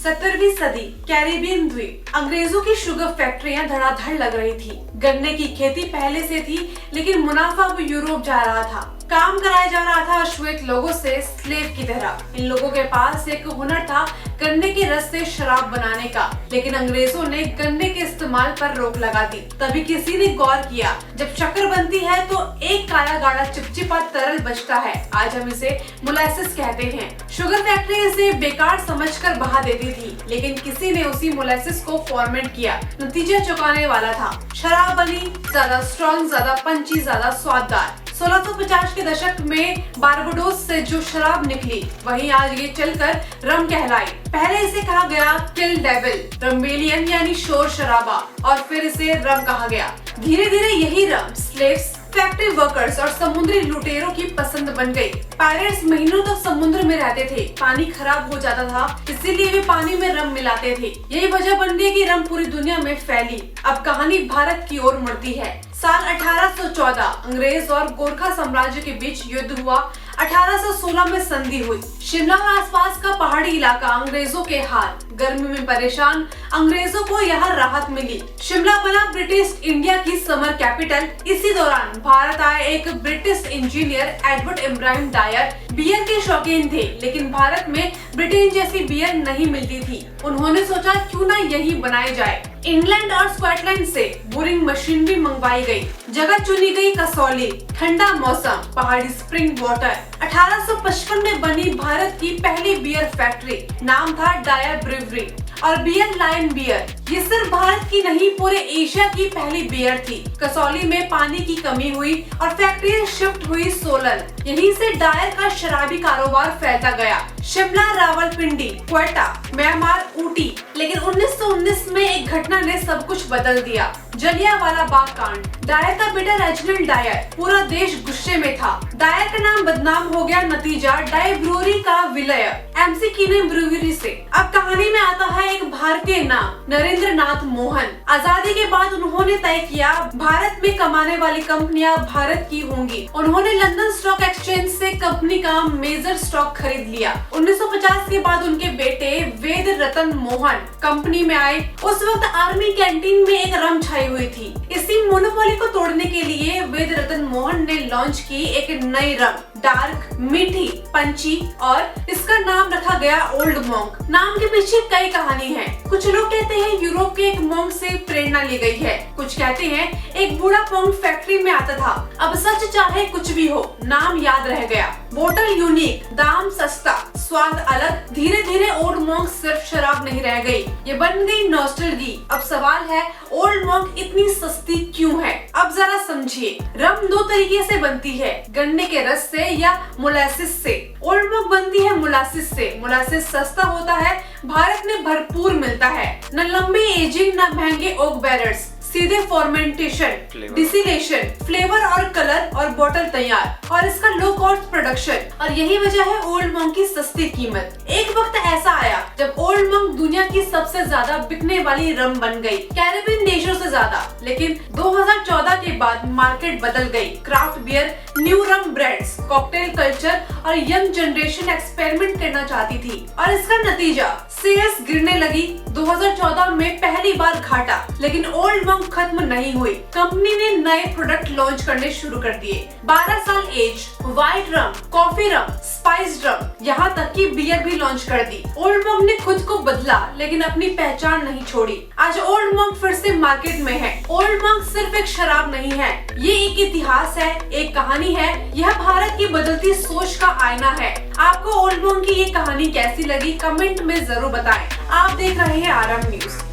17वीं सदी कैरिबियन द्वीप अंग्रेजों की शुगर फैक्ट्रियां धड़ाधड़ लग रही थी। गन्ने की खेती पहले से थी, लेकिन मुनाफा अब यूरोप जा रहा था। काम कराया जा रहा था अश्वेत लोगों से स्लेव की तरह। इन लोगों के पास एक हुनर था गन्ने के रस से शराब बनाने का, लेकिन अंग्रेजों ने गन्ने के इस्तेमाल पर रोक लगा दी। तभी किसी ने गौर किया, जब शक्कर बनती है तो एक काला गाढ़ा चिपचिपा तरल बचता है। आज हम इसे मोलासेस कहते हैं। शुगर फैक्ट्री इसे बेकार समझकर बहा देती थी, लेकिन किसी ने उसी मोलासेस को फॉर्मेट किया। नतीजा चौंकाने वाला था। शराब बनी, ज्यादा स्ट्रॉन्ग, ज्यादा पंची, ज्यादा स्वाददार। 1650 के दशक में बारबाडोस से जो शराब निकली, वही आज ये चलकर रम कहलाई। पहले इसे कहा गया किल डेविल, रम्बेलियन यानी शोर शराबा, और फिर इसे रम कहा गया। धीरे धीरे यही रम स्लेव्स, फैक्ट्री वर्कर्स और समुद्री लुटेरों की पसंद बन गई। पायरेट्स महीनों तक समुद्र में रहते थे, पानी खराब हो जाता था, इसीलिए वे पानी में रम मिलाते थे। यही वजह बन गई कि रम पूरी दुनिया में फैली। अब कहानी भारत की ओर मुड़ती है। साल 1814 अंग्रेज और गोरखा साम्राज्य के बीच युद्ध हुआ। 1816 में संधि हुई। शिमला और आसपास का पहाड़ी इलाका अंग्रेजों के हाथ। गर्मी में परेशान अंग्रेजों को यहाँ राहत मिली। शिमला बना ब्रिटिश इंडिया की समर कैपिटल। इसी दौरान भारत आए एक British engineer Edward Ibrahim Dyer. Beer के शौकीन थे, लेकिन भारत में ब्रिटेन जैसी बियर नहीं मिलती थी। उन्होंने सोचा क्यों ना यही बनाई जाए। इंग्लैंड और स्कॉटलैंड से बोरिंग मशीनरी मंगवाई गई। जगह चुनी गई कसौली, ठंडा मौसम, पहाड़ी स्प्रिंग वाटर। 1855 में बनी भारत की पहली बियर फैक्ट्री। नाम था डायर ब्रिवरी और बियर लाइन बियर। ये सिर्फ भारत की नहीं, पूरे एशिया की पहली बियर थी। कसौली में पानी की कमी हुई और फैक्ट्री शिफ्ट हुई सोलन। यहीं से डायर का शराबी कारोबार फैलता गया। शिमला, रावलपिंडी, क्वेटा, म्यांमार, ऊटी। लेकिन 1919 में एक घटना ने सब कुछ बदल दिया। जलियांवाला बाग कांड। डायर का बेटा रेजिनाल्ड डायर, पूरा देश गुस्से में था। डायर का नाम बदनाम हो गया। नतीजा डायर ब्रूअरी का विलय एमसी कीने ब्रूअरी से। अब कहानी में आता है एक भारतीय नाम, नरेंद्र नाथ मोहन। आजादी के बाद उन्होंने तय किया भारत में कमाने वाली कंपनियां भारत की होंगी। उन्होंने लंदन स्टॉक एक्सचेंज से कंपनी का मेजर स्टॉक खरीद लिया। 1950 के बाद उनके बेटे वेद रतन मोहन कंपनी में आए। उस वक्त आर्मी कैंटीन में एक रम छाई हुई थी। इसी मोनोपोली को तोड़ने के लिए वेद रतन मोहन ने लॉन्च की एक नई रम, डार्क, मीठी, पंची, और इसका नाम रखा गया ओल्ड मॉन्क। नाम के पीछे कई कहानी है। कुछ लोग कहते हैं यूरोप के एक मॉन्क से प्रेरणा ली गई है। कुछ कहते हैं एक बूढ़ा मॉन्क फैक्ट्री में आता था। अब सच चाहे कुछ भी हो, नाम याद रह गया। बोतल यूनिक, दाम सस्ता, स्वाद अलग। धीरे धीरे ओल्ड मॉन्क सिर्फ शराब नहीं रह गई, ये बन गई नॉस्टैल्जी। अब सवाल है ओल्ड मॉन्क इतनी सस्ती क्यों है? अब जरा समझिए। रम दो तरीके से बनती है, गन्ने के रस से या मोलासिस से। ओल्ड मॉन्क बनती है मोलासिस से। मोलासिस सस्ता होता है, भारत में भरपूर मिलता है। न लंबी एजिंग, न महंगे ओक बैरर्स, सीधे फॉर्मेंटेशन, डिसिलेशन, फ्लेवर और कलर और बोतल तैयार, और इसका लो कॉस्ट प्रोडक्शन। और यही वजह है ओल्ड मॉन्क की सस्ती कीमत। एक वक्त ऐसा आया जब ओल्ड मॉन्क दुनिया की सबसे ज्यादा बिकने वाली रम बन गई, कैरिबियन देशों से ज्यादा। लेकिन 2014 के बाद मार्केट बदल गई। क्राफ्ट बियर, न्यू रम ब्रांड्स, कॉकटेल कल्चर और यंग जनरेशन एक्सपेरिमेंट करना चाहती थी, और इसका नतीजा सेल्स गिरने लगी। 2014 में पहली बार घाटा, लेकिन ओल्ड मॉन्क खत्म नहीं हुई। कंपनी ने नए प्रोडक्ट लॉन्च करने शुरू कर दिए। 12 साल एज, व्हाइट रम, कॉफी रम, स्पाइस रम, यहाँ तक कि बियर भी लॉन्च कर दी। ओल्ड मॉन्क ने खुद को बदला, लेकिन अपनी पहचान नहीं छोड़ी। आज ओल्ड मॉन्क फिर से मार्केट में है। ओल्ड मॉन्क सिर्फ एक शराब नहीं है, ये एक इतिहास है, एक कहानी है। यह भारत की बदलती सोच का आईना है। आपको ओल्ड मॉन्क की ये कहानी कैसी लगी, कमेंट में जरूर बताएं। आप देख रहे हैं आरएम न्यूज।